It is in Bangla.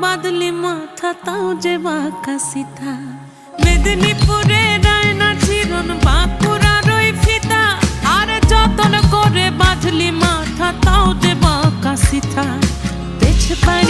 বাদলি মাথা তাও যে বাঁকা সিথা। মেদিনীপুরে রায়না চিরন বাঁকুড়ার ওই ফিতা, আর যতন করে বাঁধলি মাথা তাও যে বাঁকা সিথা। পেছ পায়